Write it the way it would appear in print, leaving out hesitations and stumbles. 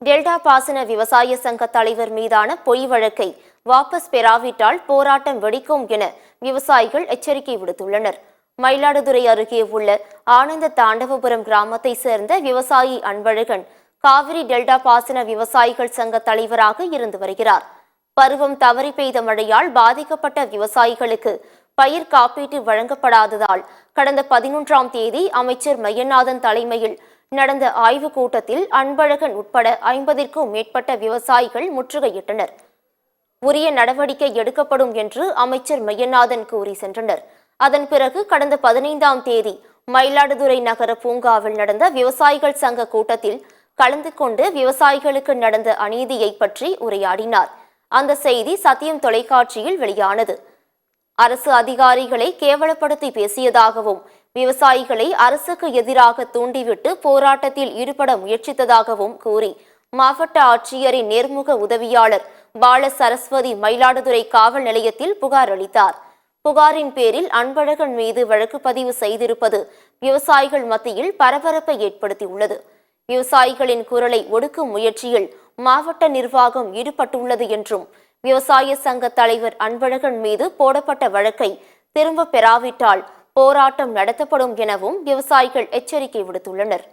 Delta பாசன விவசாய சங்க தலைவர் மீதான பொய் வழக்கை வாபஸ் பெறாவிட்டால் போராட்டம் வெடிக்கும் என விவசாயிகள் எச்சரிக்கை விடுத்துள்ளனர். மயிலாடுதுறை அருகே உள்ள ஆனந்த தாண்டவபுரம் கிராமத்தை சேர்ந்த விவசாயி அன்பழகன் காவிரி டெல்டா பாசன விவசாயிகள் சங்க தலைவராக இருந்து வருகிறார். பருவம் தவறி பெய்த மழையால் பாதிக்கப்பட்ட விவசாயிகளுக்கு பயிர் காப்பீட்டு வழங்கப்படாததால் கடந்த 11ஆம் தேதி அமைச்சர் மையநாதன் தலைமையில் நடந்த ஆய்வுக் கூட்டத்தில் அன்பழகன் உட்பட 50க்கும் மேற்பட்ட விவசாயிகள் முற்றுகையிட்டனர். உரிய நடவடிக்கை எடுக்கப்படும் என்று அமைச்சர் மையநாதன் கூறி சென்றனர். அதன் பிறகு கடந்த 15ஆம் தேதி மயிலாடுதுறை நகர பூங்காவில் நடந்த விவசாயிகள் சங்க கூட்டத்தில் கலந்து கொண்டு விவசாயிகளுக்கு நடந்த அநீதியை பற்றி உரையாடினார். அந்த செய்தி சத்தியம் தொலைக்காட்சியில் வெளியானது. அரசு அதிகாரிகளை கேவலப்படுத்தி பேசியதாகவும் விவசாயிகளை அரசுக்கு எதிராக தூண்டிவிட்டு போராட்டத்தில் ஈடுபட முயற்சித்ததாகவும் கூறி மாவட்ட ஆட்சியரின் நேர்முக உதவியாளர் பால சரஸ்வதி மயிலாடுதுறை காவல் நிலையத்தில் புகார் அளித்தார். புகாரின் பேரில் அன்பழகன் மீது வழக்கு பதிவு செய்திருப்பது விவசாயிகள் மத்தியில் பரபரப்பை ஏற்படுத்தியுள்ளது. விவசாயிகளின் குரலை ஒடுக்கும் முயற்சியில் மாவட்ட நிர்வாகம் ஈடுபட்டுள்ளது என்றும் விவசாய சங்க தலைவர் அன்பழகன் மீது போடப்பட்ட வழக்கை திரும்ப பெறாவிட்டால் போராட்டம் நடத்தப்படும் எனவும் விவசாயிகள் எச்சரிக்கை விடுத்துள்ளனர்.